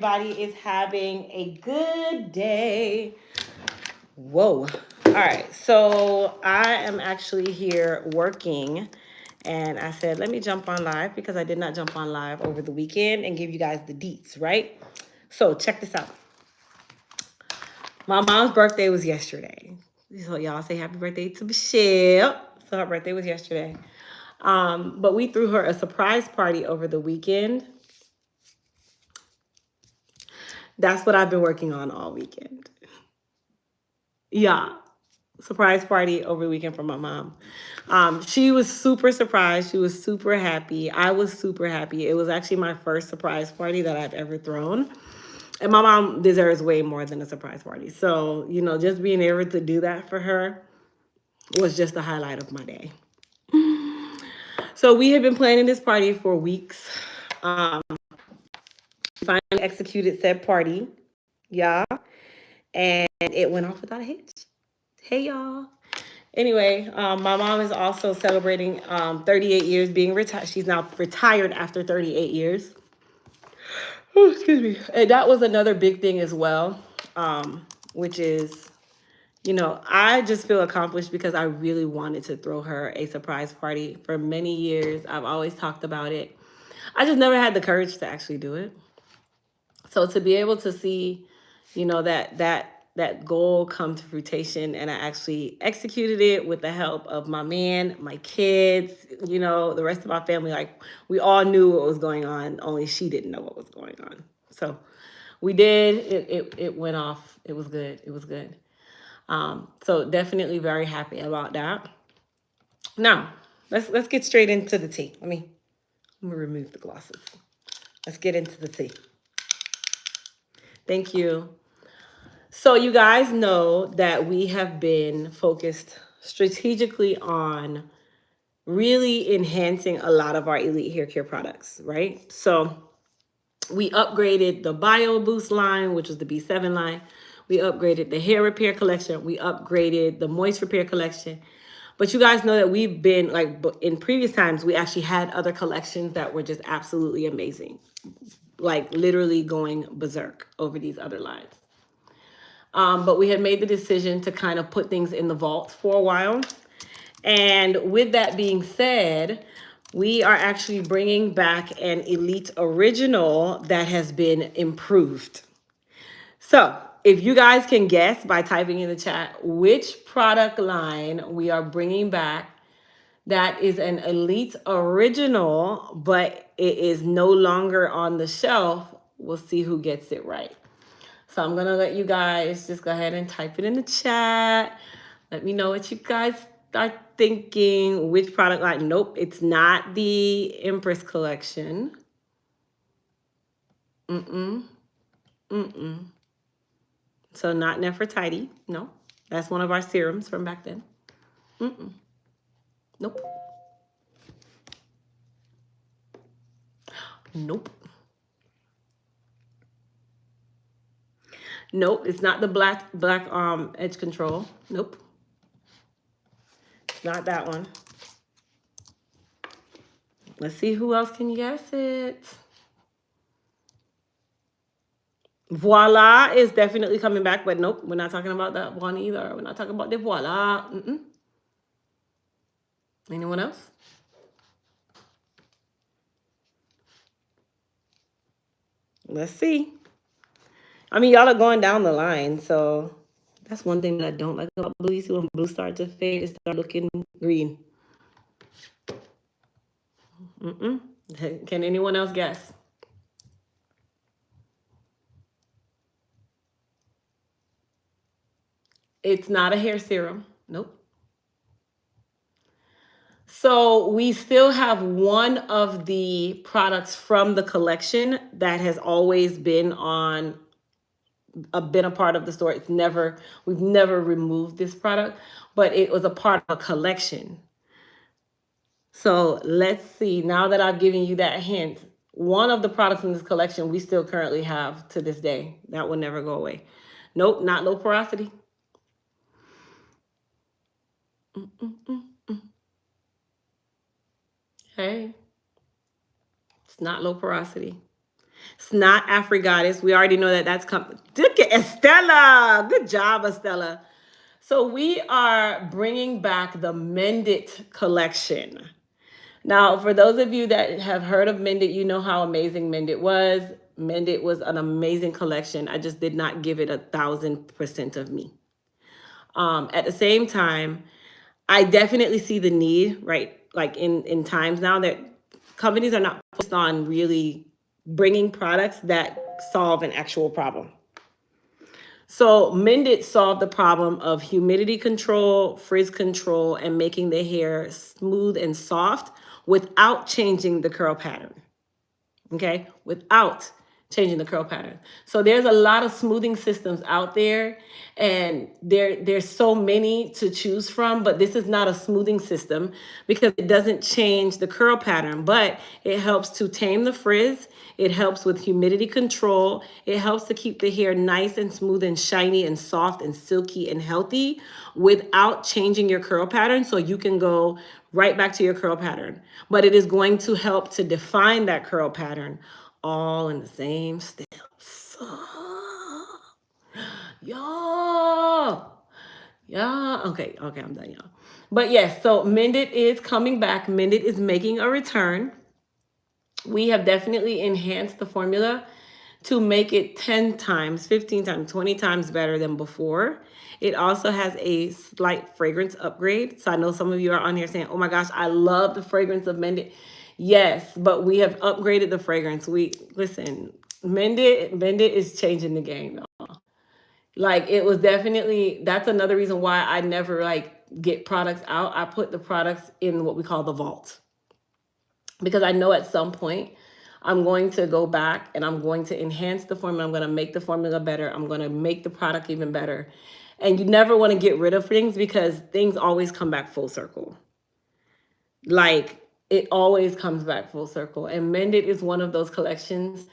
Everybody is having a good day. Whoa. All right. So I am actually here working. And I said, let me jump on live because I did not jump on live over the weekend and give you guys the deets, right? So check this out. My mom's birthday was yesterday. So y'all say happy birthday to Michelle. So her birthday was yesterday. But we threw her a surprise party over the weekend. That's what I've been working on all weekend. Yeah. Surprise party over the weekend for my mom. She was super surprised. She was super happy. I was super happy. It was actually my first surprise party that I've ever thrown. And my mom deserves way more than a surprise party. So, just being able to do that for her was just the highlight of my day. So we had been planning this party for weeks. Finally executed said party. Yeah. And it went off without a hitch. Hey, y'all. Anyway, my mom is also celebrating 38 years being retired. She's now retired after 38 years. Oh, excuse me. And that was another big thing as well, which is, I just feel accomplished because I really wanted to throw her a surprise party for many years. I've always talked about it. I just never had the courage to actually do it. So to be able to see, that goal come to fruition, and I actually executed it with the help of my man, my kids, the rest of my family. Like, we all knew what was going on, only she didn't know what was going on. So we did. It went off. It was good. It was good. So definitely very happy about that. Now let's get straight into the tea. Let me remove the glasses. Let's get into the tea. Thank you. So you guys know that we have been focused strategically on really enhancing a lot of our elite hair care products, right? So we upgraded the Bio Boost line, which was the B7 line. We upgraded the hair repair collection. We upgraded the moist repair collection. But you guys know that we've been, like, in previous times, we actually had other collections that were just absolutely amazing. Like, literally going berserk over these other lines. But we had made the decision to kind of put things in the vault for a while. And with that being said, we are actually bringing back an Elite Original that has been improved. So if you guys can guess by typing in the chat which product line we are bringing back, that is an Elite Original, but it is no longer on the shelf, we'll see who gets it right. So I'm going to let you guys just go ahead and type it in the chat. Let me know what you guys are thinking. Which product line? Nope, it's not the Empress collection. So not Nefertiti. No, that's one of our serums from back then. Nope. Nope. Nope, it's not the black edge control. Nope. It's not that one. Let's see who else can guess it. Voila is definitely coming back, but nope, we're not talking about that one either. We're not talking about the Voila. Anyone else? Let's see. I mean, y'all are going down the line, so that's one thing that I don't like about blue. You see, when blue starts to fade, it starts looking green. Can anyone else guess? It's not a hair serum. Nope. So we still have one of the products from the collection that has always been been a part of the store. We've never removed this product, but it was a part of a collection. So let's see, now that I've given you that hint, one of the products in this collection we still currently have to this day. That will never go away. Nope, not low porosity. Hey, it's not low porosity. It's not Afrigatis. We already know that that's coming. Look at Estella. Good job, Estella. So we are bringing back the Mendit collection. Now, for those of you that have heard of Mendit, you know how amazing Mendit was. Mendit was an amazing collection. I just did not give it 1,000% of me. At the same time, I definitely see the need, right? Like in times now that companies are not focused on really bringing products that solve an actual problem. So Mendit solved the problem of humidity control, frizz control, and making the hair smooth and soft without changing the curl pattern. Okay, without changing the curl pattern. So there's a lot of smoothing systems out there, and there's so many to choose from, but this is not a smoothing system because it doesn't change the curl pattern, but it helps to tame the frizz. It helps with humidity control. It helps to keep the hair nice and smooth and shiny and soft and silky and healthy without changing your curl pattern. So you can go right back to your curl pattern, but it is going to help to define that curl pattern all in the same steps. Y'all. Okay, I'm done, y'all. But yes, so Mendit is coming back. Mendit is making a return. We have definitely enhanced the formula to make it 10 times, 15 times, 20 times better than before. It also has a slight fragrance upgrade. So I know some of you are on here saying, oh my gosh, I love the fragrance of Mendit. Yes, but we have upgraded the fragrance. Listen, Mendit is changing the game, y'all. Like it was definitely, that's another reason why I never like get products out. I put the products in what we call the vault. Because I know at some point I'm going to go back and I'm going to enhance the formula. I'm going to make the formula better. I'm going to make the product even better. And you never want to get rid of things because things always come back full circle. Like it always comes back full circle. And Mendit is one of those collections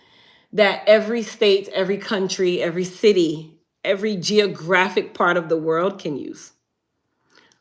that every state, every country, every city, every geographic part of the world can use.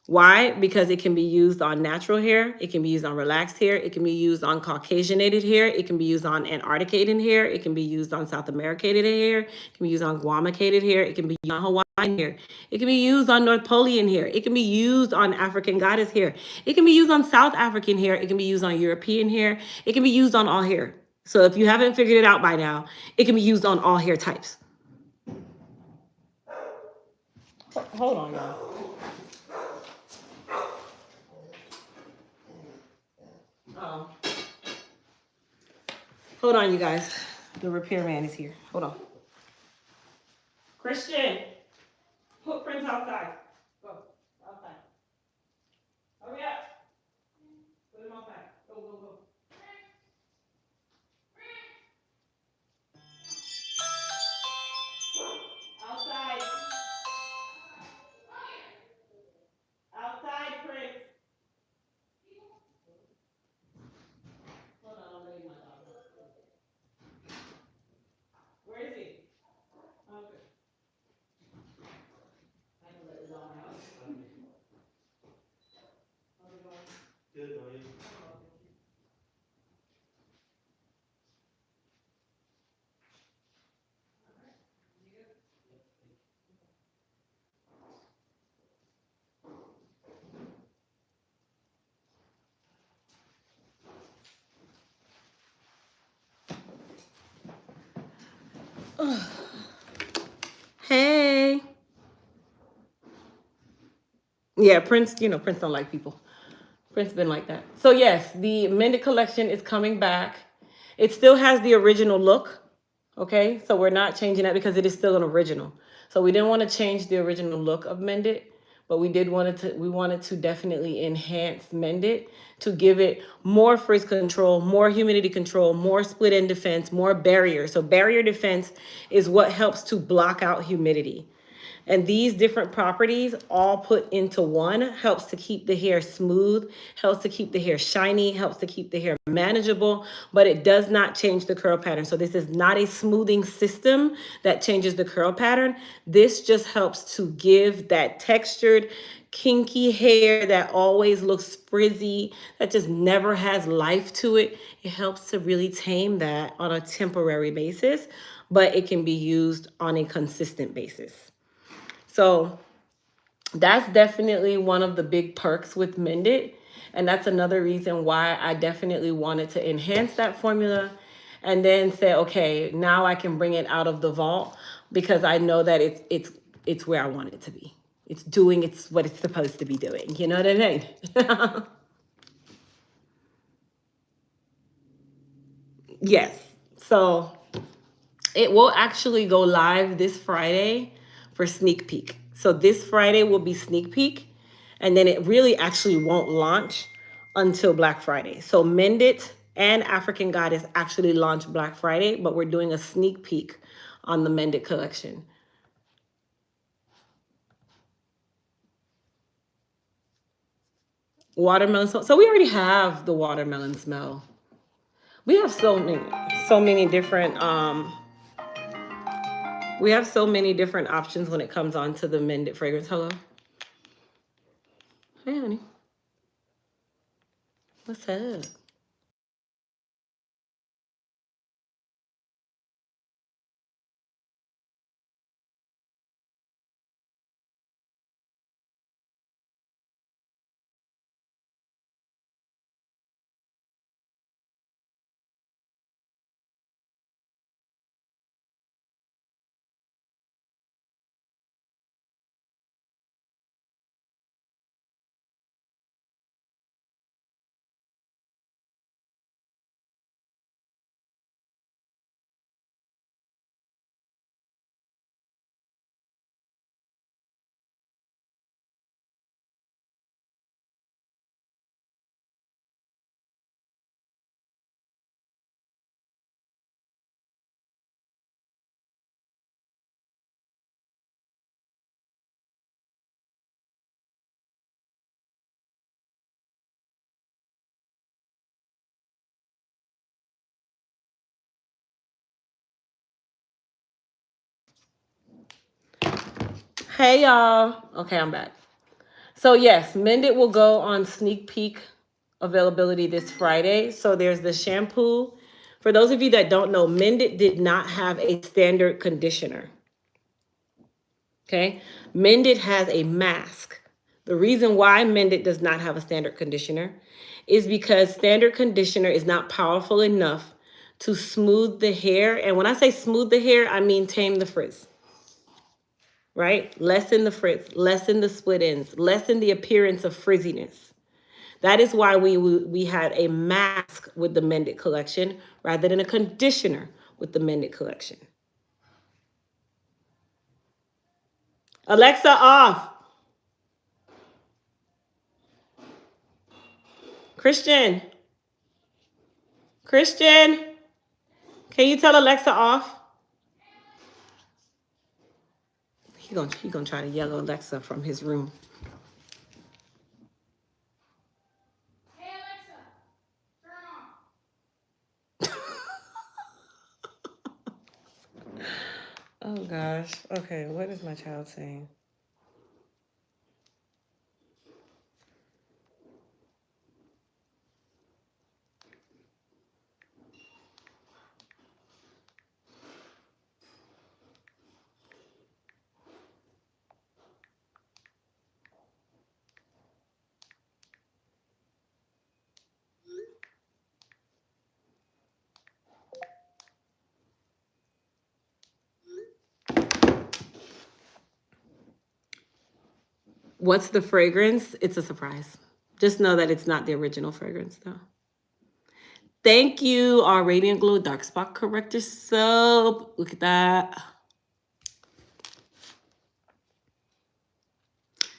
Why? Because it can be used on natural hair. It can be used on relaxed hair. It can be used on Caucasianated hair. It can be used on Antarcticated hair. It can be used on South Americated hair. It can be used on Guamacated hair. It can be used on Hawaiian hair. It can be used on North Polian hair. It can be used on African goddess hair. It can be used on South African hair. It can be used on European hair. It can be used on all hair. So if you haven't figured it out by now, it can be used on all hair types. Hold on, y'all. Hold on, you guys. The repairman is here. Hold on. Christian, put Prince outside. Go outside. Hurry up. Put him outside. Go, go, go. Outside. Outside, Prince. Hold on, I'm letting my dog go. Where is he? Okay. I can let the dog out. How's it going? Good, how are you? Hey. Yeah, Prince, Prince don't like people. Prince been like that. So yes, the Mendit collection is coming back. It still has the original look. Okay, so we're not changing that because it is still an original. So we didn't want to change the original look of Mendit, but we wanted to definitely enhance Mendit to give it more frizz control, more humidity control, more split end defense, more barrier. So barrier defense is what helps to block out humidity. And these different properties all put into one helps to keep the hair smooth, helps to keep the hair shiny, helps to keep the hair manageable, but it does not change the curl pattern. So this is not a smoothing system that changes the curl pattern. This just helps to give that textured, kinky hair that always looks frizzy, that just never has life to it. It helps to really tame that on a temporary basis, but it can be used on a consistent basis. So that's definitely one of the big perks with Mendit. And that's another reason why I definitely wanted to enhance that formula and then say, okay, now I can bring it out of the vault because I know that it's where I want it to be. It's doing it's what it's supposed to be doing. You know what I mean? Yes. So it will actually go live this Friday for sneak peek. So this Friday will be sneak peek, and then it really actually won't launch until Black Friday. So Mendit and African Goddess actually launch Black Friday, but we're doing a sneak peek on the Mendit collection. Watermelon smell. So we already have the watermelon smell. We have so many different we have so many different options when it comes on to the Mendit fragrance. Hello. Hey honey. What's up? Hey y'all. Okay, I'm back. So yes, Mendit will go on sneak peek availability this Friday. So there's the shampoo. For those of you that don't know, Mendit did not have a standard conditioner. Okay? Mendit has a mask. The reason why Mendit does not have a standard conditioner is because standard conditioner is not powerful enough to smooth the hair. And when I say smooth the hair, I mean tame the frizz. Right? Lessen the frizz, lessen the split ends, lessen the appearance of frizziness. That is why we had a mask with the Mendit collection rather than a conditioner with the Mendit collection. Alexa off. Christian. Christian. Can you tell Alexa off? He gonna try to yell Alexa from his room. Hey Alexa, turn on. Oh gosh. Okay, what is my child saying? What's the fragrance? It's a surprise. Just know that it's not the original fragrance though. Thank you, our Radiant Glow Dark Spot Corrector Soap. Look at that.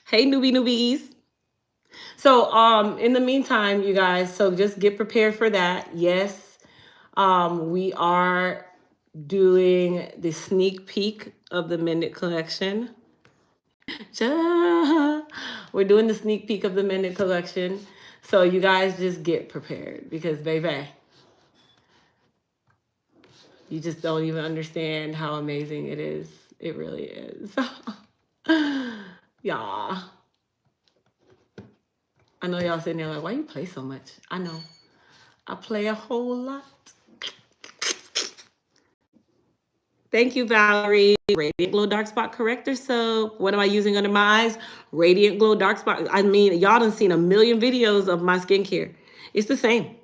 Hey, newbies. So, in the meantime, you guys, so just get prepared for that. Yes, we are doing the sneak peek of the Mendit collection. We're doing the sneak peek of the Mendit collection. So you guys just get prepared because, baby, you just don't even understand how amazing it is. It really is. Yeah. I know y'all sitting there like, why you play so much? I know. I play a whole lot. Thank you, Valerie. Radiant Glow Dark Spot Corrector Soap. What am I using under my eyes? Radiant Glow Dark Spot. I mean, y'all done seen a million videos of my skincare. It's the same.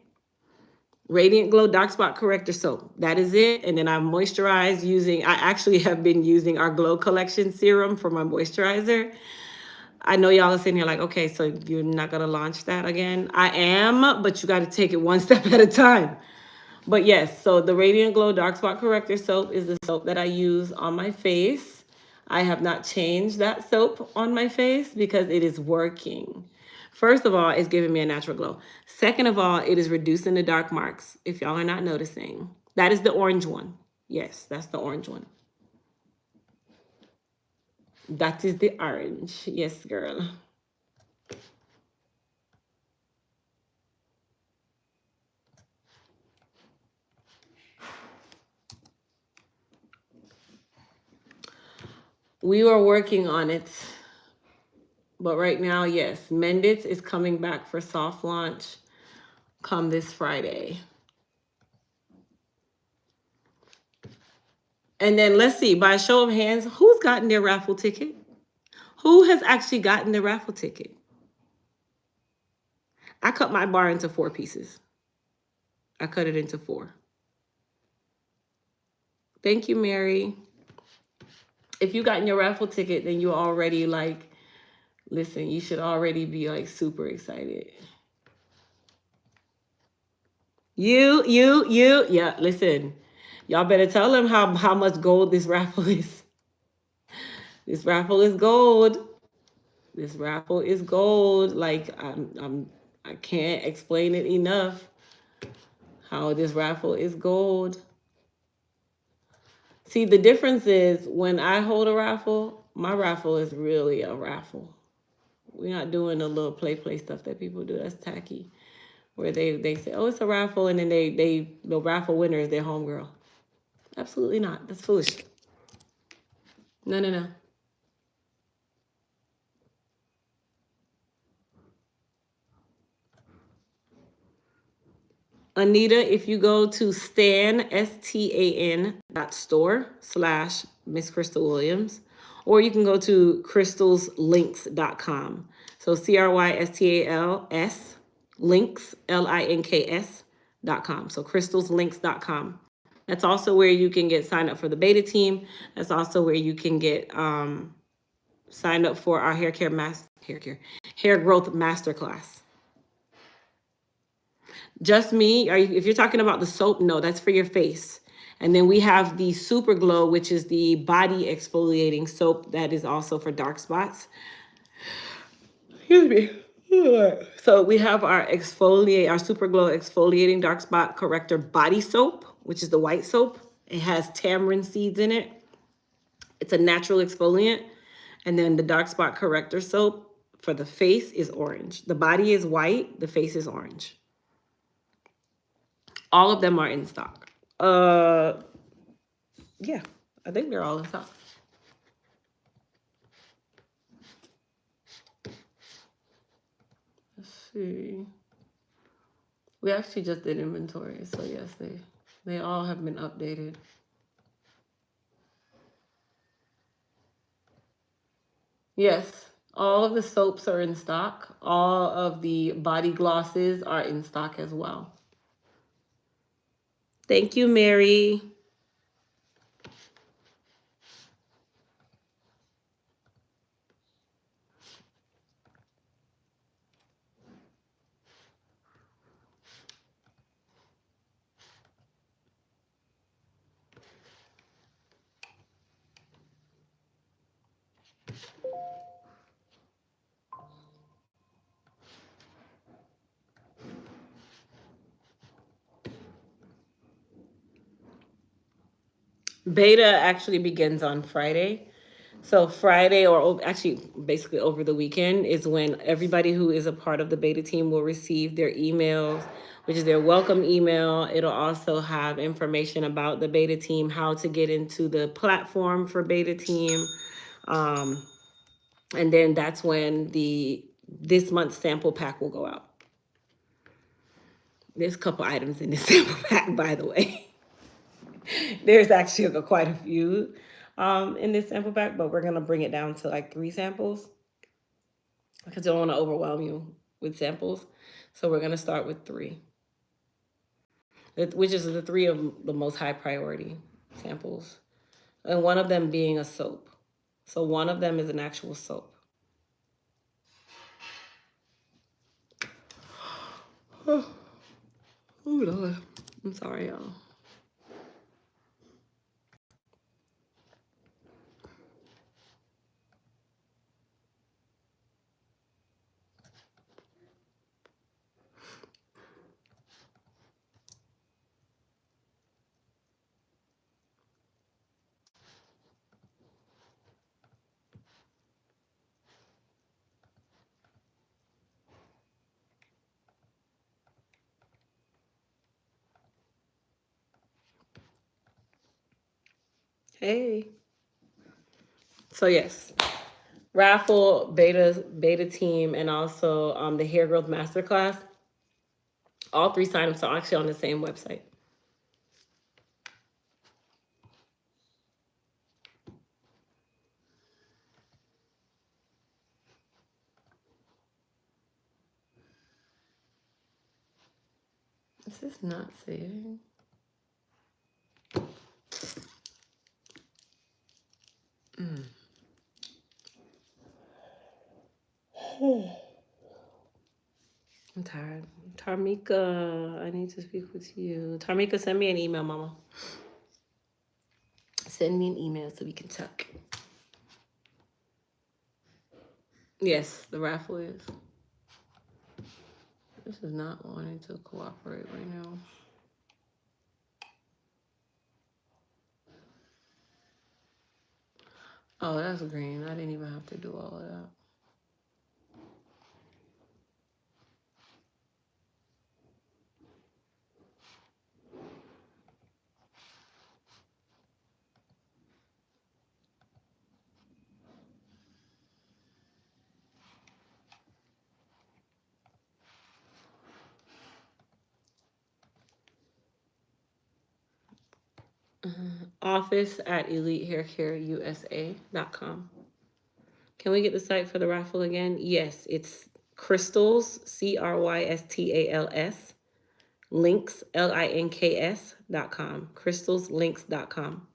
Radiant Glow Dark Spot Corrector Soap. That is it. And then I moisturize using, I actually have been using our Glow Collection Serum for my moisturizer. I know y'all are sitting here like, okay, so you're not going to launch that again? I am, but you got to take it one step at a time. But yes, so the Radiant Glow Dark Spot Corrector Soap is the soap that I use on my face. I have not changed that soap on my face because it is working. First of all, it's giving me a natural glow. Second of all, it is reducing the dark marks, if y'all are not noticing. That is the orange one. Yes, that's the orange one. That is the orange. Yes, girl. We are working on it. But right now, yes, Mendit is coming back for soft launch come this Friday. And then let's see, by a show of hands, who's gotten their raffle ticket? Who has actually gotten the raffle ticket? I cut my bar into 4 pieces. I cut it into 4. Thank you, Mary. If you gotten your raffle ticket, then you're already like, listen, you should already be like super excited. Yeah, listen. Y'all better tell them how much gold this raffle is. This raffle is gold. This raffle is gold. Like I can't explain it enough. How this raffle is gold. See, the difference is when I hold a raffle, my raffle is really a raffle. We're not doing the little play stuff that people do. That's tacky. Where they say, oh, it's a raffle, and then the raffle winner is their homegirl. Absolutely not. That's foolish. No. Anita, if you go to stan.store/Miss Crystal Williams, or you can go to crystalslinks.com. So CRYSTALS links, LINKS.com. So crystalslinks.com. That's also where you can get signed up for the beta team. That's also where you can get signed up for our hair growth masterclass. Just me? If you're talking about the soap, no, that's for your face. And then we have the Super Glow, which is the body exfoliating soap that is also for dark spots. Excuse me. So we have our Super Glow exfoliating dark spot corrector body soap, which is the white soap. It has tamarind seeds in it. It's a natural exfoliant. And then the dark spot corrector soap for the face is orange. The body is white, the face is orange. All of them are in stock. Yeah, I think they're all in stock. Let's see. We actually just did inventory, so yes, they all have been updated. Yes, all of the soaps are in stock. All of the body glosses are in stock as well. Thank you, Mary. Beta actually begins on Friday. So Friday, or actually basically over the weekend, is when everybody who is a part of the beta team will receive their emails, which is their welcome email. It'll also have information about the beta team, how to get into the platform for beta team. And then that's when the this month's sample pack will go out. There's a couple items in this sample pack, by the way. There's actually quite a few in this sample pack, but we're going to bring it down to like 3 samples because I don't want to overwhelm you with samples. So we're going to start with 3, which is the 3 of the most high priority samples. And one of them being a soap. So one of them is an actual soap. Oh, Lord. I'm sorry, y'all. Hey. So yes, raffle, beta team, and also the hair growth masterclass. All 3 signups are actually on the same website. This is not saving. I'm tired. Tarmika, I need to speak with you. Tarmika, send me an email, mama. Send me an email so we can talk. Yes, the raffle is. This is not wanting to cooperate right now. Oh, that's green. I didn't even have to do all of that. Office at elitehaircareusa.com. Can we get the site for the raffle again? Yes, it's crystals, CRYSTALS, links, LINKS.com, crystalslinks.com.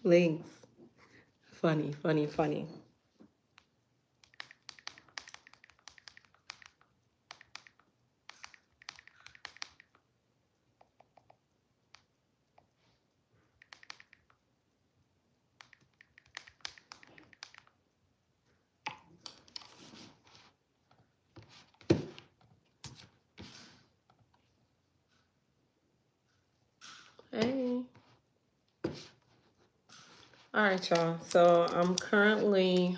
Links. Funny, funny, funny. Hey. All right, y'all. So I'm currently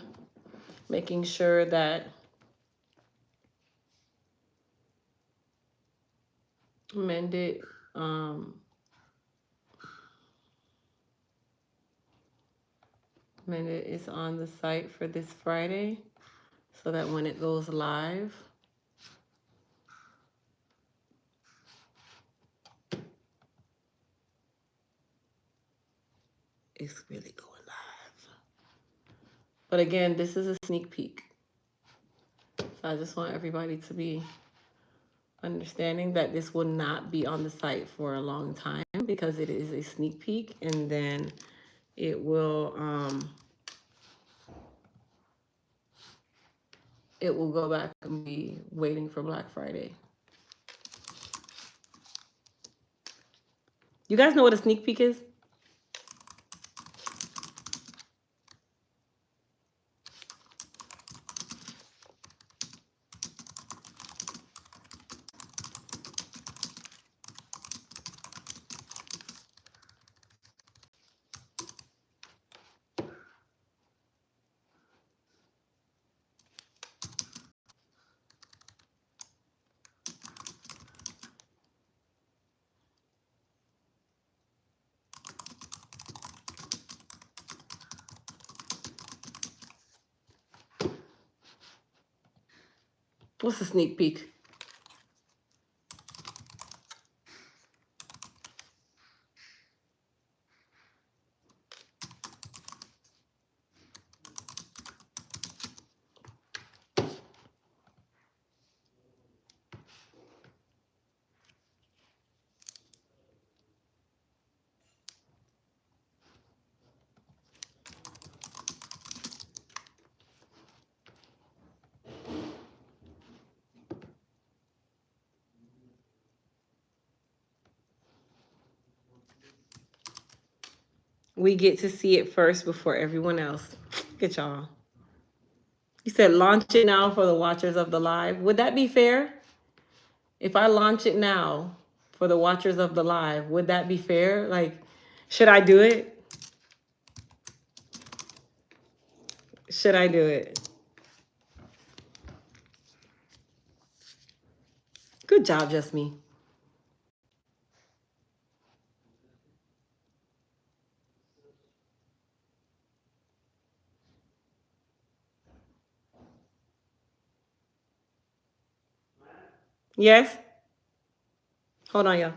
making sure that Mendit Mendit is on the site for this Friday so that when it goes live, it's really going live. But again, this is a sneak peek. So I just want everybody to be understanding that this will not be on the site for a long time because it is a sneak peek, and then it will go back and be waiting for Black Friday. You guys know what a sneak peek is? What's a sneak peek? We get to see it first before everyone else. Look at y'all. You said launch it now for the watchers of the live. Would that be fair? If I launch it now for the watchers of the live, would that be fair? Like, should I do it? Should I do it? Good job, just me. Yes? Hold on, y'all.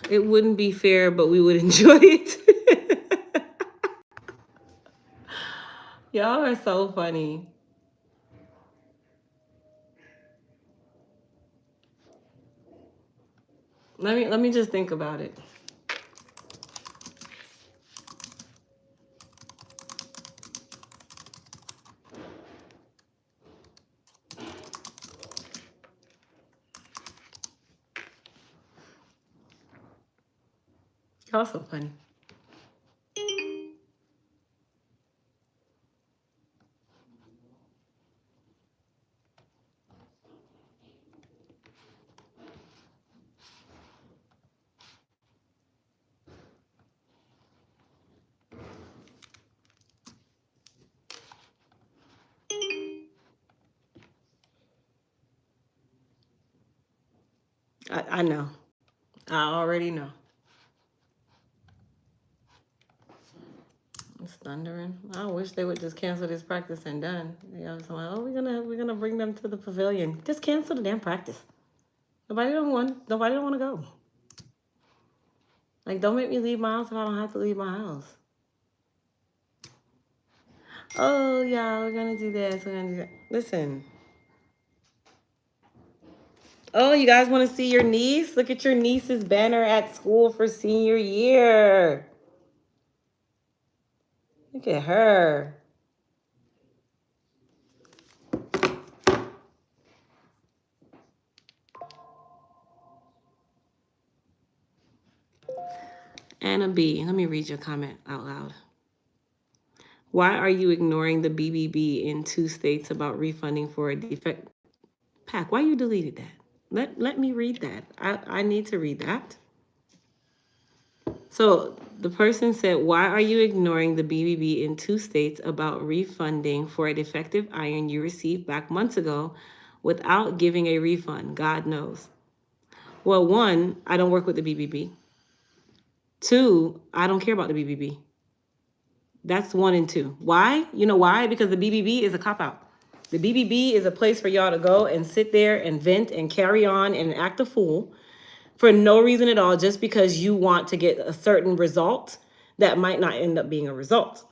It wouldn't be fair, but we would enjoy it. Y'all are so funny. Let me just think about it. Y'all so funny. I know. I already know. It's thundering. I wish they would just cancel this practice and done. You know, so like, oh, we're gonna bring them to the pavilion. Just cancel the damn practice. Nobody don't want to go. Like, don't make me leave my house if I don't have to leave my house. Oh yeah, we're gonna do this. We're gonna do that. Listen. Oh, you guys want to see your niece? Look at your niece's banner at school for senior year. Look at her. Anna B, let me read your comment out loud. Why are you ignoring the BBB in 2 states about refunding for a defect? Pack, why you deleted that? Let me read that. I need to read that. So the person said, why are you ignoring the BBB in 2 states about refunding for a defective iron you received back months ago without giving a refund? God knows. Well, 1, I don't work with the BBB. 2, I don't care about the BBB. That's 1 and 2. Why? You know why? Because the BBB is a cop-out. The BBB is a place for y'all to go and sit there and vent and carry on and act a fool for no reason at all, just because you want to get a certain result that might not end up being a result.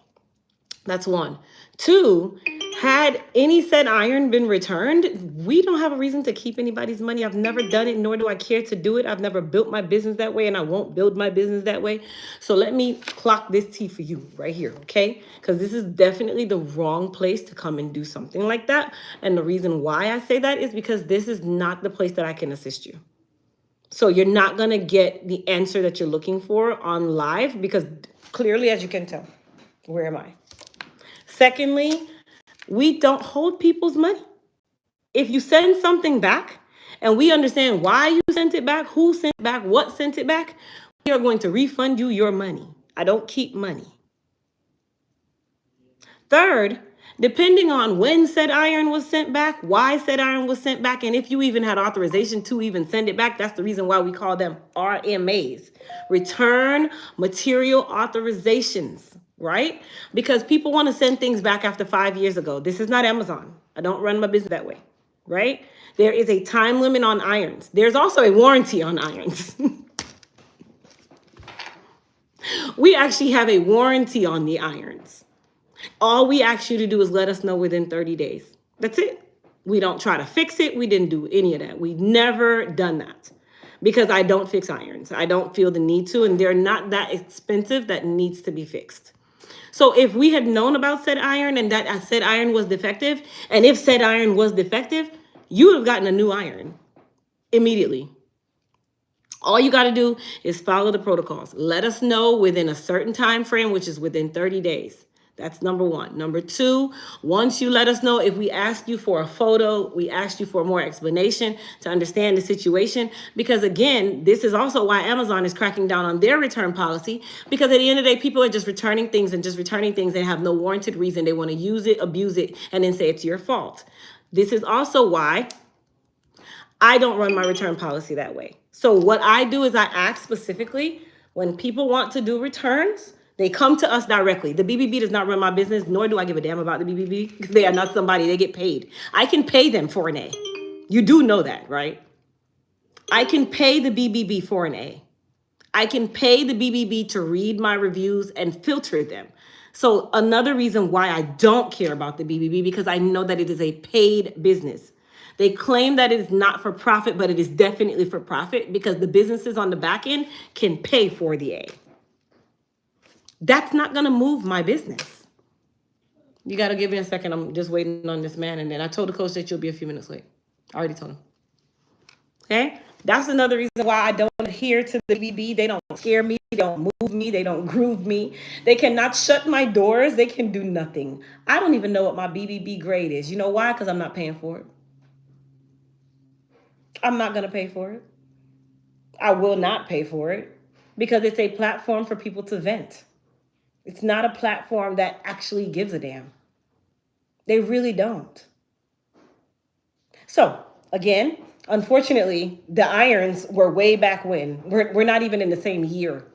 That's 1. 2, had any said iron been returned, we don't have a reason to keep anybody's money. I've never done it, nor do I care to do it. I've never built my business that way, and I won't build my business that way. So let me clock this T for you right here, okay? Because this is definitely the wrong place to come and do something like that. And the reason why I say that is because this is not the place that I can assist you. So you're not going to get the answer that you're looking for on live, because clearly, as you can tell, where am I? Secondly, we don't hold people's money. If you send something back and we understand why you sent it back, who sent it back, what sent it back, we are going to refund you your money. I don't keep money. Third, depending on when said iron was sent back, why said iron was sent back, and if you even had authorization to even send it back, that's the reason why we call them RMAs, return material authorizations, right? Because people want to send things back after 5 years ago. This is not Amazon. I don't run my business that way, right? There is a time limit on irons. There's also a warranty on irons. We actually have a warranty on the irons. All we ask you to do is let us know within 30 days. That's it. We don't try to fix it. We didn't do any of that. We've never done that because I don't fix irons. I don't feel the need to, and they're not that expensive that needs to be fixed. So if we had known about said iron and that said iron was defective, and if said iron was defective, you would have gotten a new iron immediately. All you got to do is follow the protocols. Let us know within a certain time frame, which is within 30 days. That's number 1. Number 2, once you let us know, if we ask you for a photo, we ask you for more explanation to understand the situation. Because again, this is also why Amazon is cracking down on their return policy. Because at the end of the day, people are just returning things and have no warranted reason. They want to use it, abuse it, and then say it's your fault. This is also why I don't run my return policy that way. So what I do is I ask specifically when people want to do returns, they come to us directly. The BBB does not run my business, nor do I give a damn about the BBB. They are not somebody, they get paid. I can pay them for an A. You do know that, right? I can pay the BBB for an A. I can pay the BBB to read my reviews and filter them. So another reason why I don't care about the BBB, because I know that it is a paid business. They claim that it is not for profit, but it is definitely for profit because the businesses on the back end can pay for the A. That's not going to move my business. You got to give me a second. I'm just waiting on this man. And then I told the coach that you'll be a few minutes late. I already told him. Okay? That's another reason why I don't adhere to the BBB. They don't scare me. They don't move me. They don't groove me. They cannot shut my doors. They can do nothing. I don't even know what my BBB grade is. You know why? Because I'm not paying for it. I'm not going to pay for it. I will not pay for it because it's a platform for people to vent. It's not a platform that actually gives a damn. They really don't. So, again, Unfortunately, the irons were way back when. We're not even in the same year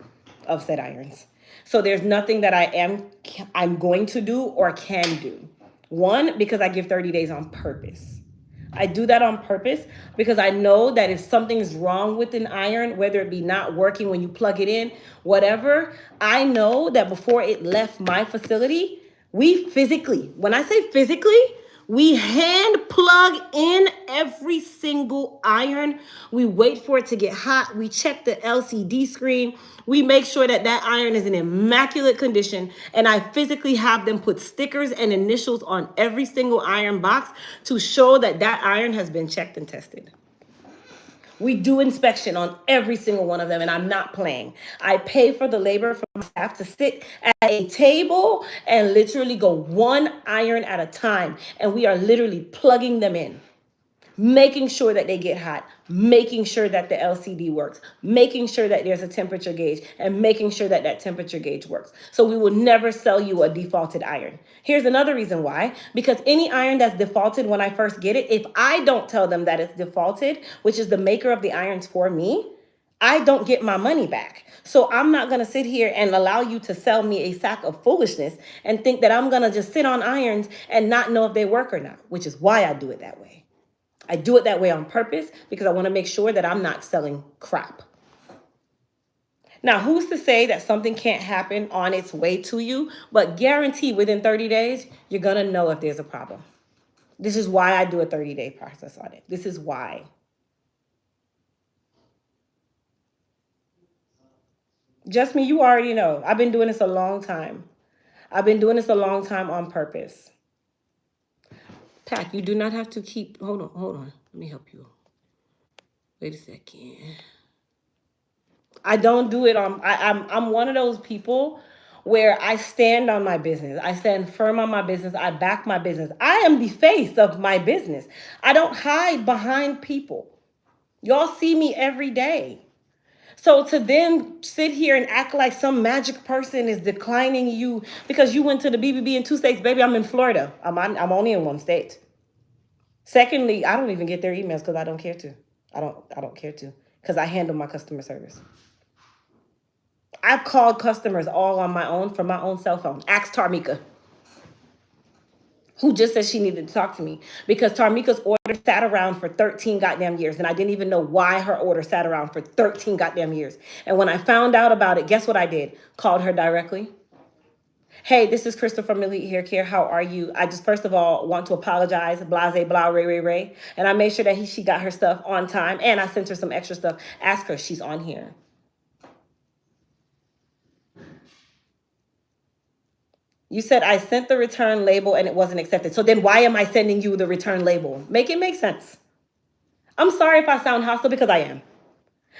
of said irons. So there's nothing that I'm going to do or can do. One, because I give 30 days on purpose. I do that on purpose because I know that if something is wrong with an iron, whether it be not working when you plug it in, whatever, I know that before it left my facility, we physically, when I say physically, we hand plug in every single iron. We wait for it to get hot. We check the LCD screen. We make sure that that iron is in immaculate condition. And I physically have them put stickers and initials on every single iron box to show that that iron has been checked and tested. We do inspection on every single one of them, and I'm not playing. I pay for the labor for my staff to sit at a table and literally go one iron at a time. And we are literally plugging them in, making sure that they get hot, making sure that the LCD works, making sure that there's a temperature gauge, and making sure that that temperature gauge works. So we will never sell you a defaulted iron. Here's another reason why. Because any iron that's defaulted when I first get it, if I don't tell them that it's defaulted, which is the maker of the irons for me, I don't get my money back. So I'm not going to sit here and allow you to sell me a sack of foolishness and think that I'm going to just sit on irons and not know if they work or not, which is why I do it that way. I do it that way on purpose because I want to make sure that I'm not selling crap. Now, who's to say that something can't happen on its way to you? But guarantee within 30 days, you're going to know if there's a problem. This is why I do a 30-day process on it. This is why. Just me, you already know. I've been doing this a long time. I've been doing this a long time on purpose. Pat, you do not have to keep, hold on. Let me help you. Wait a second. I don't do it on, I'm one of those people where I stand on my business. I stand firm on my business. I back my business. I am the face of my business. I don't hide behind people. Y'all see me every day. So to then sit here and act like some magic person is declining you because you went to the BBB in 2 states, baby, I'm in Florida. I'm only in 1 state. Secondly, I don't even get their emails because I don't care to. I don't care to because I handle my customer service. I've called customers all on my own from my own cell phone. Ask Tarmika, who just said she needed to talk to me because Tarmika's order sat around for 13 goddamn years. And I didn't even know why her order sat around for 13 goddamn years. And when I found out about it, guess what I did? Called her directly. Hey, this is Crystal from Elite Hair Care. How are you? I just first of all want to apologize. Blase, blah, ray. And I made sure that she got her stuff on time. And I sent her some extra stuff. Ask her. She's on here. You said I sent the return label and it wasn't accepted. So then why am I sending you the return label? Make it make sense. I'm sorry if I sound hostile because I am.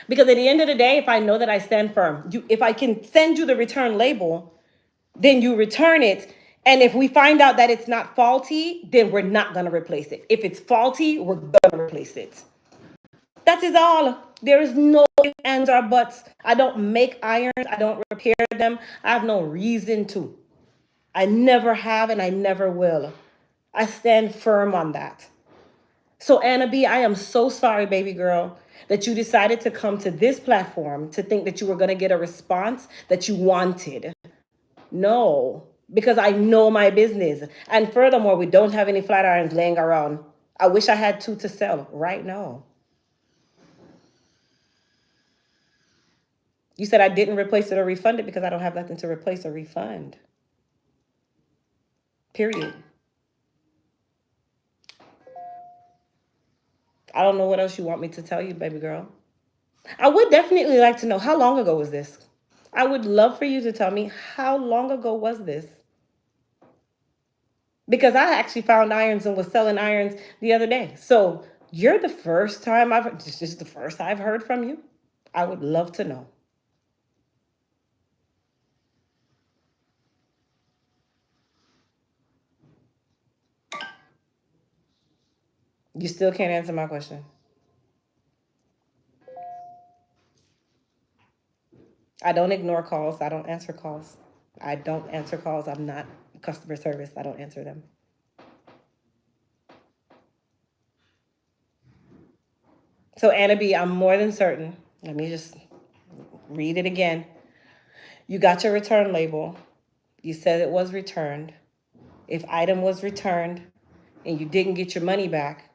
Because at the end of the day, if I know that I stand firm, if I can send you the return label, then you return it. And if we find out that it's not faulty, then we're not going to replace it. If it's faulty, we're going to replace it. That is all. There is no ifs, ands, or buts. I don't make irons. I don't repair them. I have no reason to. I never have and I never will. I stand firm on that. So Anna B, I am so sorry, baby girl, that you decided to come to this platform to think that you were going to get a response that you wanted. No, because I know my business. And furthermore, we don't have any flat irons laying around. I wish I had 2 to sell right now. You said I didn't replace it or refund it because I don't have nothing to replace or refund. Period. I don't know what else you want me to tell you, baby girl. I would definitely like to know, how long ago was this? I would love for you to tell me, how long ago was this? Because I actually found irons and was selling irons the other day. So you're the first time this is the first I've heard from you. I would love to know. You still can't answer my question. I don't ignore calls. I don't answer calls. I don't answer calls. I'm not customer service. I don't answer them. So Anna B, I'm more than certain. Let me just read it again. You got your return label. You said it was returned. If item was returned and you didn't get your money back,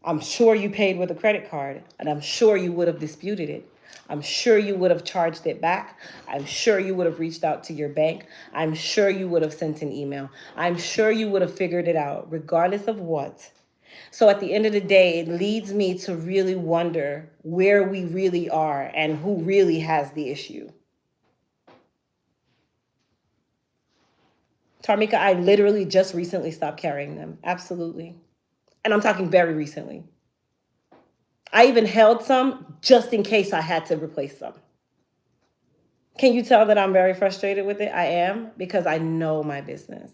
I'm sure you paid with a credit card, and I'm sure you would have disputed it. I'm sure you would have charged it back. I'm sure you would have reached out to your bank. I'm sure you would have sent an email. I'm sure you would have figured it out, regardless of what. So at the end of the day, it leads me to really wonder where we really are and who really has the issue. Tarmika, I literally just recently stopped carrying them. Absolutely. And I'm talking very recently. I even held some just in case I had to replace some. Can you tell that I'm very frustrated with it? I am, because I know my business.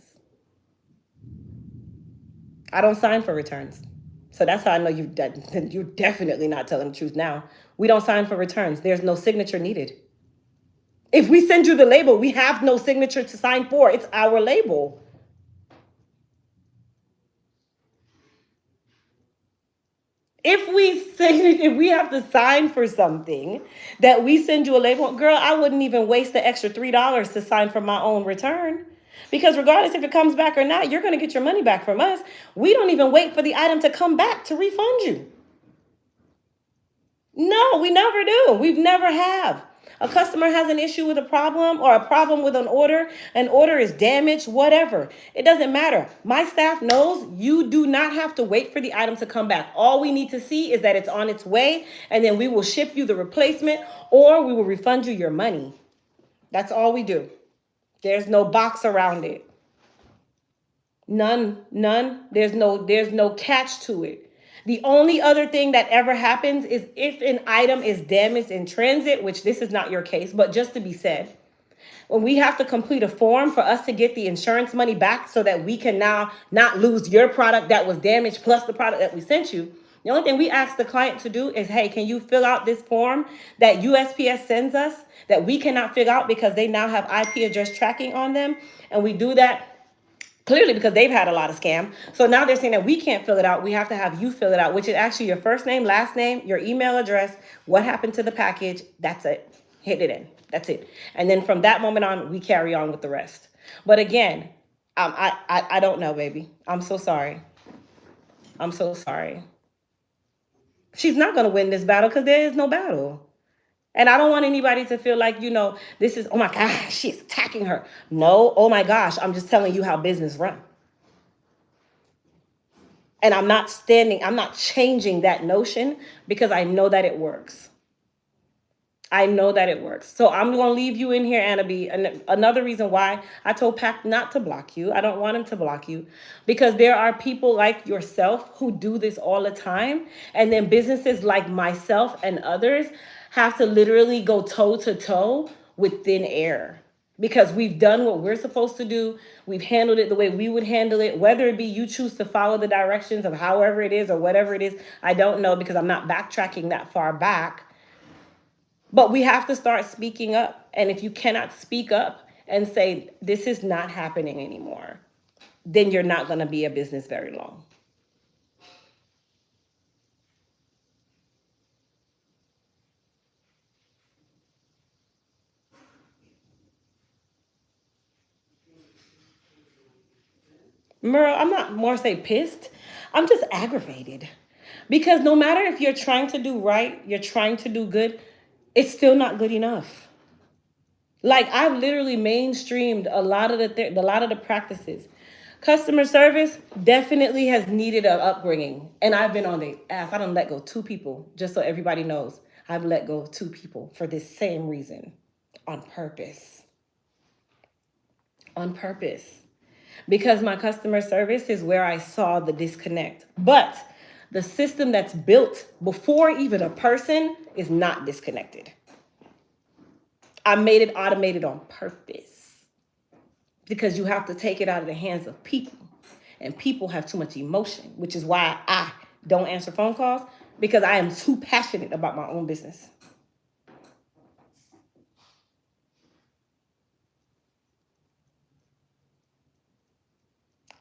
I don't sign for returns. So that's how I know you're definitely not telling the truth now. We don't sign for returns. There's no signature needed. If we send you the label, we have no signature to sign for. It's our label. If we have to sign for something that we send you a label, girl, I wouldn't even waste the extra $3 to sign for my own return. Because regardless if it comes back or not, you're going to get your money back from us. We don't even wait for the item to come back to refund you. No, we never do. We've never have. A customer has an issue with a problem or a problem with an order is damaged, whatever. It doesn't matter. My staff knows you do not have to wait for the item to come back. All we need to see is that it's on its way, and then we will ship you the replacement or we will refund you your money. That's all we do. There's no box around it. None. There's no catch to it. The only other thing that ever happens is if an item is damaged in transit, which this is not your case, but just to be said, when we have to complete a form for us to get the insurance money back so that we can now not lose your product that was damaged plus the product that we sent you. The only thing we ask the client to do is, hey, can you fill out this form that USPS sends us that we cannot fill out because they now have IP address tracking on them? And we do that clearly because they've had a lot of scam. So now they're saying that we can't fill it out. We have to have you fill it out, which is actually your first name, last name, your email address, what happened to the package. That's it. Hit it in. That's it. And then from that moment on, we carry on with the rest. But again, I don't know, baby. I'm so sorry. I'm so sorry. She's not going to win this battle because there is no battle. And I don't want anybody to feel like, this is, oh my gosh, she's attacking her. No, oh my gosh, I'm just telling you how business run. And I'm not changing that notion because I know that it works. I know that it works. So I'm going to leave you in here, Anna B. And another reason why I told Pac not to block you. I don't want him to block you because there are people like yourself who do this all the time. And then businesses like myself and others have to literally go toe to toe with thin air because we've done what we're supposed to do. We've handled it the way we would handle it, whether it be you choose to follow the directions of however it is or whatever it is. I don't know because I'm not backtracking that far back. But we have to start speaking up. And if you cannot speak up and say, this is not happening anymore, then you're not going to be a business very long. Merle, I'm not more say pissed. I'm just aggravated. Because no matter if you're trying to do right, you're trying to do good, it's still not good enough. Like I've literally mainstreamed a lot of the practices. Customer service definitely has needed an upbringing, and I've been on the ass. I don't let go 2 people, just so everybody knows. I've let go 2 people for this same reason, on purpose. On purpose, because my customer service is where I saw the disconnect. But the system that's built before even a person is not disconnected. I made it automated on purpose because you have to take it out of the hands of people. And people have too much emotion, which is why I don't answer phone calls because I am too passionate about my own business.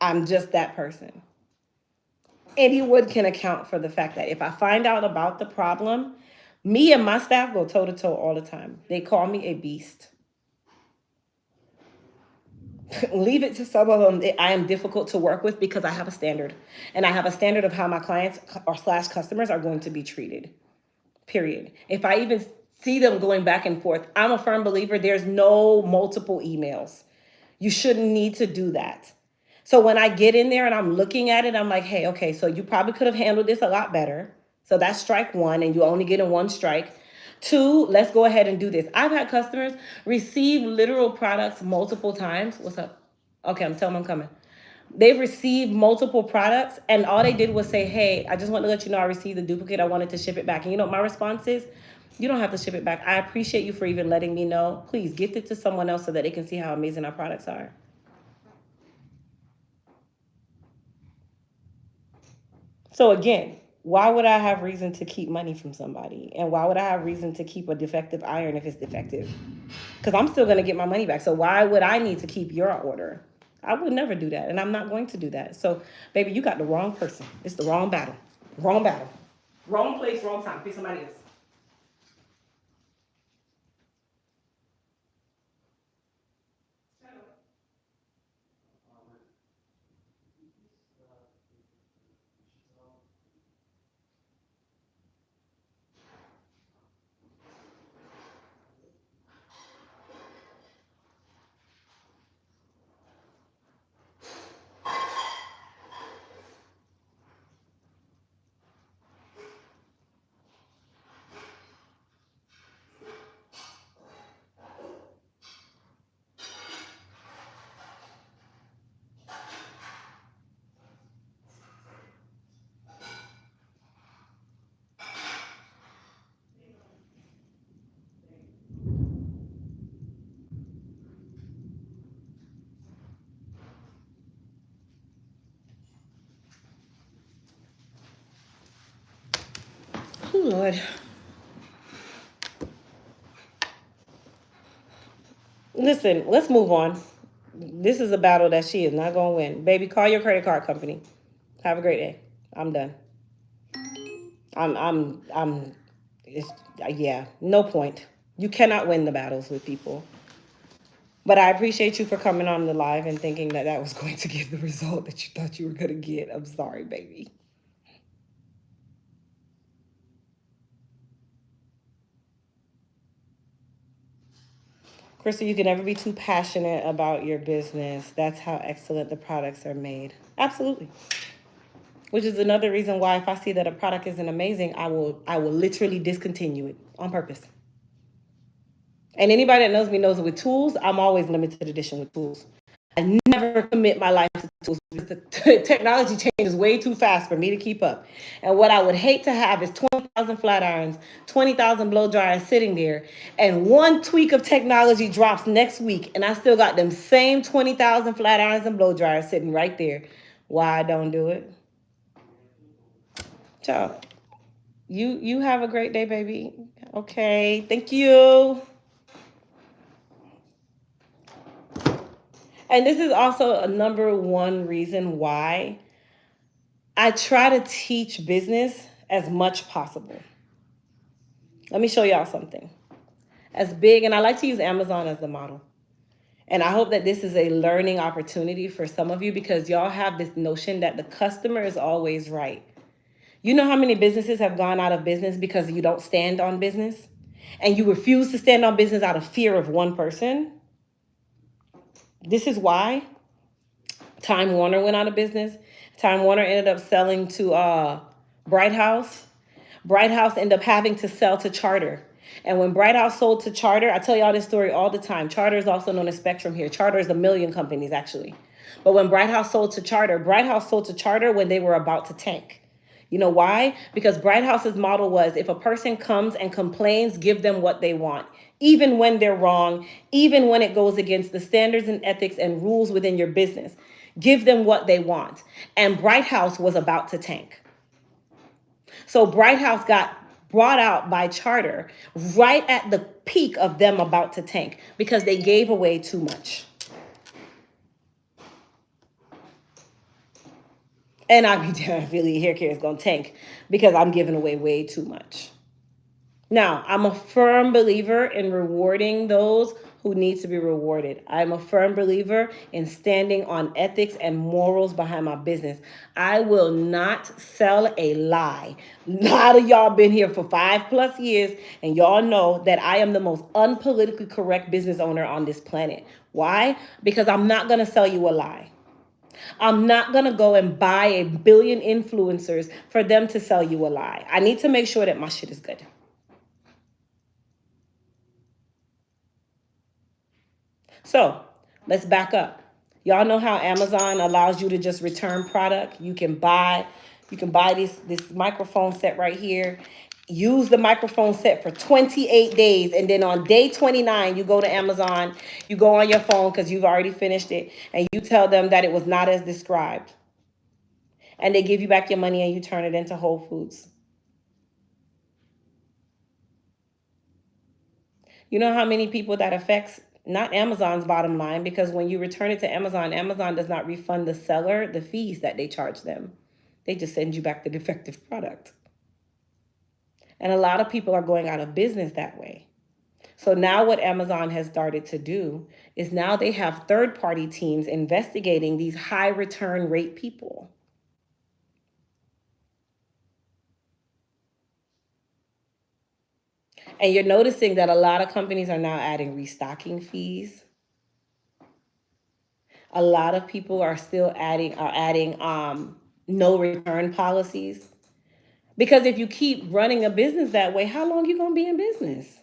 I'm just that person. anyone can account for the fact that if I find out about the problem, me and my staff go toe to toe all the time. They call me a beast. Leave it to some of them. I am difficult to work with because I have a standard. And I have a standard of how my clients or slash customers are going to be treated. Period. If I even see them going back and forth, I'm a firm believer there's no multiple emails. You shouldn't need to do that. So when I get in there and I'm looking at it, I'm like, hey, okay, so you probably could have handled this a lot better. So that's strike one, and you only get in one strike. Two, let's go ahead and do this. I've had customers receive literal products multiple times. What's up? Okay, I'm telling them I'm coming. They've received multiple products, and all they did was say, hey, I just want to let you know I received the duplicate. I wanted to ship it back. And you know what my response is? You don't have to ship it back. I appreciate you for even letting me know. Please gift it to someone else so that they can see how amazing our products are. So again, why would I have reason to keep money from somebody? And why would I have reason to keep a defective iron if it's defective? Because I'm still going to get my money back. So why would I need to keep your order? I would never do that. And I'm not going to do that. So, baby, you got the wrong person. It's the wrong battle. Wrong battle. Wrong place, wrong time. Pick somebody else. Oh, Lord. Listen, let's move on. This is a battle that she is not going to win. Baby, call your credit card company. Have a great day. I'm done. It's, yeah, no point. You cannot win the battles with people. But I appreciate you for coming on the live and thinking that that was going to give the result that you thought you were going to get. I'm sorry, baby. Crystal, you can never be too passionate about your business. That's how excellent the products are made. Absolutely. Which is another reason why if I see that a product isn't amazing, I will literally discontinue it on purpose. And anybody that knows me knows that with tools, I'm always limited edition with tools. I never commit my life to tools because the technology changes way too fast for me to keep up. And what I would hate to have is 20,000 flat irons, 20,000 blow dryers sitting there, and one tweak of technology drops next week, and I still got them same 20,000 flat irons and blow dryers sitting right there. Why I don't do it? Ciao. You have a great day, baby. Okay, thank you. And this is also a number one reason why I try to teach business as much possible. Let me show y'all something. As big, and I like to use Amazon as the model. And I hope that this is a learning opportunity for some of you because y'all have this notion that the customer is always right. You know how many businesses have gone out of business because you don't stand on business? And you refuse to stand on business out of fear of one person? This is why Time Warner went out of business. Time Warner ended up selling to Bright House. Bright House ended up having to sell to Charter. And when Bright House sold to Charter, I tell y'all this story all the time. Charter is also known as Spectrum here. Charter is a million companies, actually. But when Bright House sold to Charter when they were about to tank. You know why? Because Bright House's model was if a person comes and complains, give them what they want. Even when they're wrong, even when it goes against the standards and ethics and rules within your business. Give them what they want. And Bright House was about to tank. So Bright House got brought out by Charter right at the peak of them about to tank because they gave away too much. And I'd be damn if Elite Hair Care is going to tank because I'm giving away way too much. Now, I'm a firm believer in rewarding those who need to be rewarded. I'm a firm believer in standing on ethics and morals behind my business. I will not sell a lie. A lot of y'all been here for 5+ years, and y'all know that I am the most unpolitically correct business owner on this planet. Why? Because I'm not going to sell you a lie. I'm not going to go and buy a billion influencers for them to sell you a lie. I need to make sure that my shit is good. So let's back up. Y'all know how Amazon allows you to just return product. You can buy this microphone set right here. Use the microphone set for 28 days. And then on day 29, you go to Amazon, you go on your phone because you've already finished it, and you tell them that it was not as described. And they give you back your money and you turn it into Whole Foods. You know how many people that affects? Not Amazon's bottom line, because when you return it to Amazon, Amazon does not refund the seller the fees that they charge them. They just send you back the defective product. And a lot of people are going out of business that way. So now what Amazon has started to do is now they have third-party teams investigating these high return rate people. And you're noticing that a lot of companies are now adding restocking fees. A lot of people are still adding no return policies. Because if you keep running a business that way, how long are you going to be in business?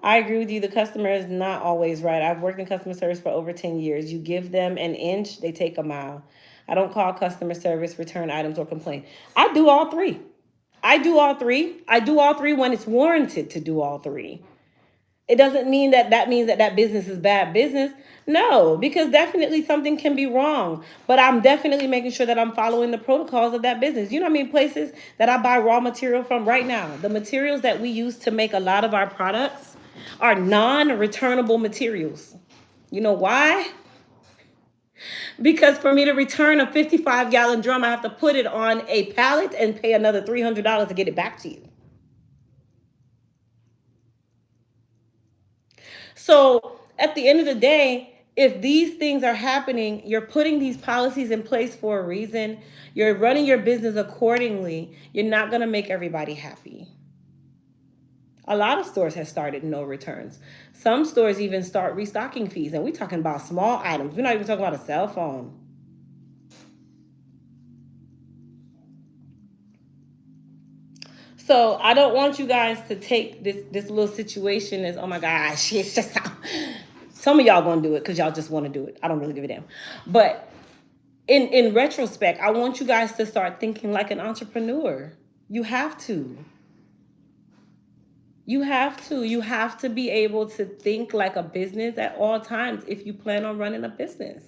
I agree with you. The customer is not always right. I've worked in customer service for over 10 years. You give them an inch, they take a mile. I don't call customer service, return items, or complain. I do all three. I do all three. I do all three when it's warranted to do all three. It doesn't mean that means that business is bad business. No, because definitely something can be wrong. But I'm definitely making sure that I'm following the protocols of that business. You know what I mean? Places that I buy raw material from right now. The materials that we use to make a lot of our products are non-returnable materials. You know why? Because for me to return a 55-gallon drum, I have to put it on a pallet and pay another $300 to get it back to you. So at the end of the day, if these things are happening, you're putting these policies in place for a reason. You're running your business accordingly. You're not going to make everybody happy. A lot of stores have started no returns. Some stores even start restocking fees. And we're talking about small items. We're not even talking about a cell phone. So I don't want you guys to take this little situation as, oh my gosh, it's just some of y'all gonna do it because y'all just want to do it. I don't really give a damn. But in retrospect, I want you guys to start thinking like an entrepreneur. You have to. You have to. You have to be able to think like a business at all times if you plan on running a business.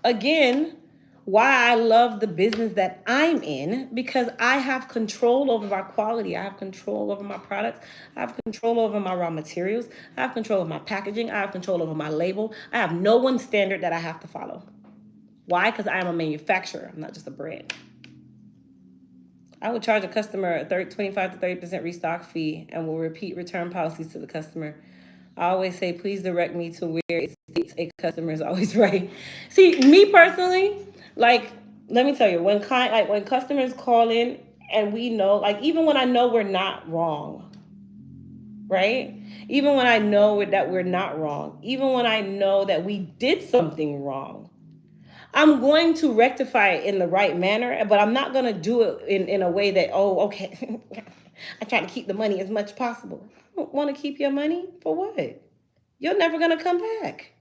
Again, why I love the business that I'm in, because I have control over my quality. I have control over my products. I have control over my raw materials. I have control of my packaging. I have control over my label. I have no one standard that I have to follow. Why? Because I am a manufacturer. I'm not just a brand. I would charge a customer a 25 to 30% restock fee and will repeat return policies to the customer. I always say, please direct me to where it states a customer is always right. See, me personally, like, let me tell you, when customers call in and we know, like, even when I know we're not wrong, right? Even when I know that we're not wrong, even when I know that we did something wrong, I'm going to rectify it in the right manner, but I'm not going to do it in a way that, oh, okay, I try to keep the money as much as possible. I don't want to keep your money for what? You're never going to come back.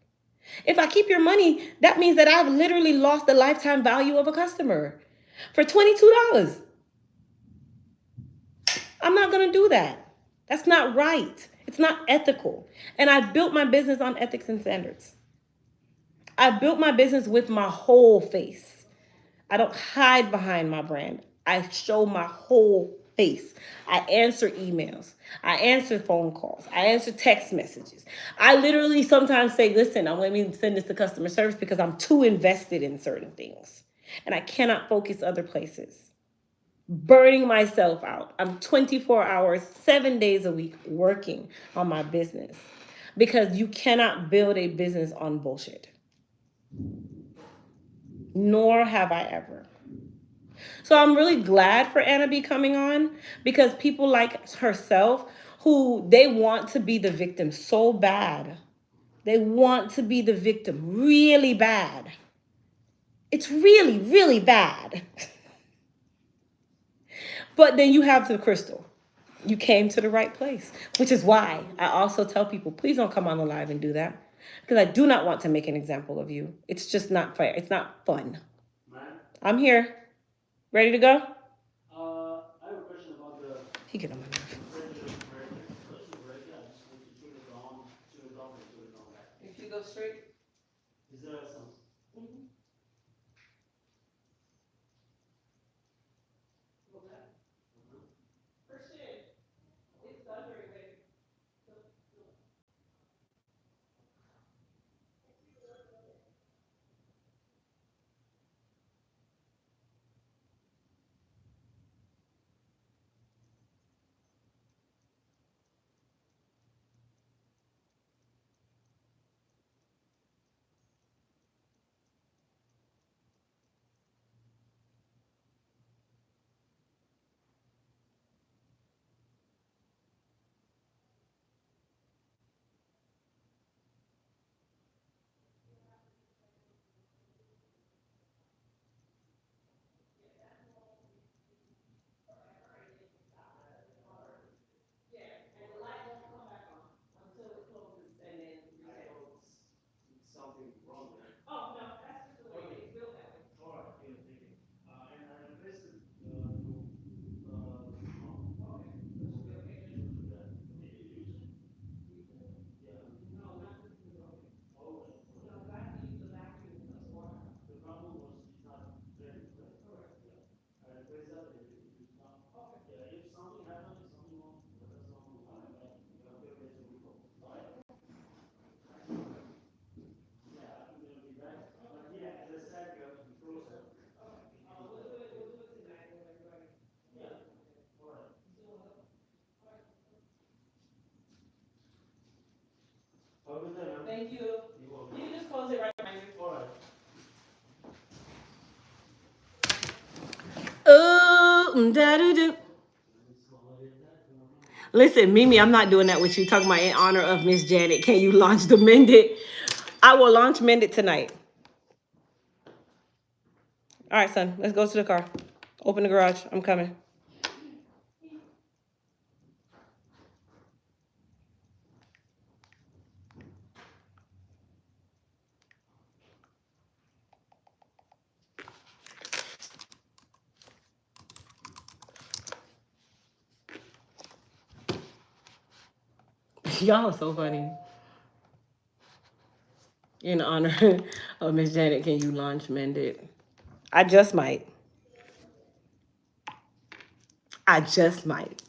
If I keep your money, that means that I've literally lost the lifetime value of a customer for $22. I'm not going to do that. That's not right. It's not ethical. And I built my business on ethics and standards. I built my business with my whole face. I don't hide behind my brand. I show my whole face. I answer emails. I answer phone calls. I answer text messages. I literally sometimes say, listen, I'm let me send this to customer service because I'm too invested in certain things. And I cannot focus other places. Burning myself out. I'm 24 hours, 7 days a week working on my business because you cannot build a business on bullshit. Nor have I ever. So I'm really glad for Anna B coming on because people like herself who they want to be the victim so bad. They want to be the victim really bad. It's really, really bad. But then you have the crystal. You came to the right place, which is why I also tell people, please don't come on the live and do that because I do not want to make an example of you. It's just not fair. It's not fun. I'm here. Ready to go? I have a question about the. He get on my nerve. If you go straight. Is there some? Mm-hmm. Okay. Christian, it's thundering, baby. Thank you. You can just close it right behind you. All right. Oh, da-do-do. Listen, Mimi, I'm not doing that with you. Talking about in honor of Miss Janet. Can you launch the Mendit? I will launch Mendit tonight. All right, son. Let's go to the car. Open the garage. I'm coming. Y'all are so funny. In honor of Miss Janet, can you launch Mendit? I just might. I just might.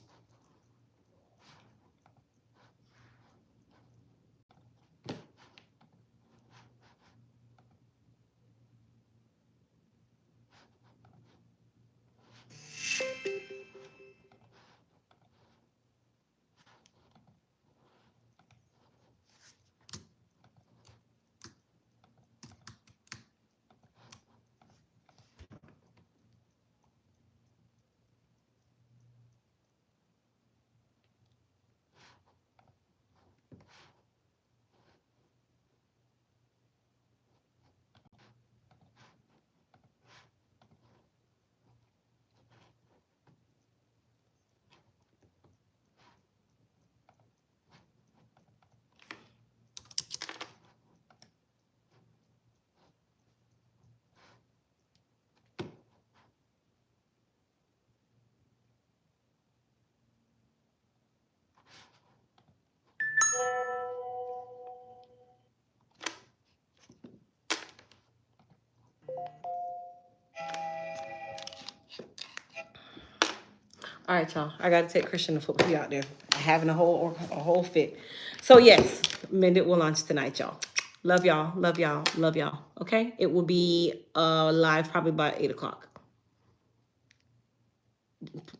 All right, y'all. I got to take Christian to football. He out there having a whole fit. So yes, Mendit will launch tonight, y'all. Love y'all. Love y'all. Love y'all. Okay. It will be live probably by 8 o'clock.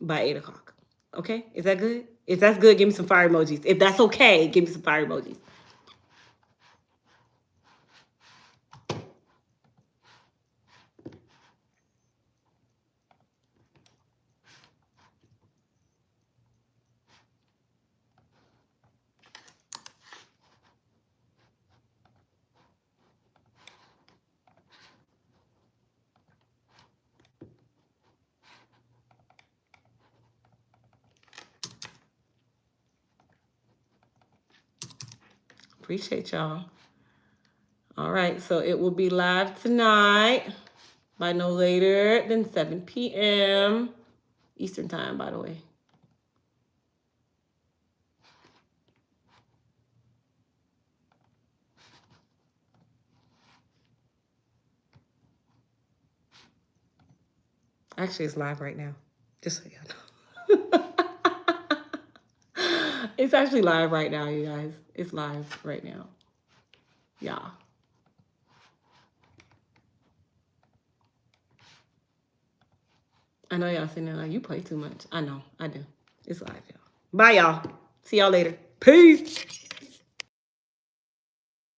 By 8 o'clock. Okay. Is that good? If that's good, give me some fire emojis. If that's okay, give me some fire emojis. Appreciate y'all. All right, so it will be live tonight by no later than 7 p.m. Eastern time, by the way. Actually, it's live right now, just so y'all know. It's actually live right now, you guys. It's live right now. Yeah. I know y'all sitting there like, you play too much. I know, I do. It's live, y'all. Bye, y'all. See y'all later. Peace.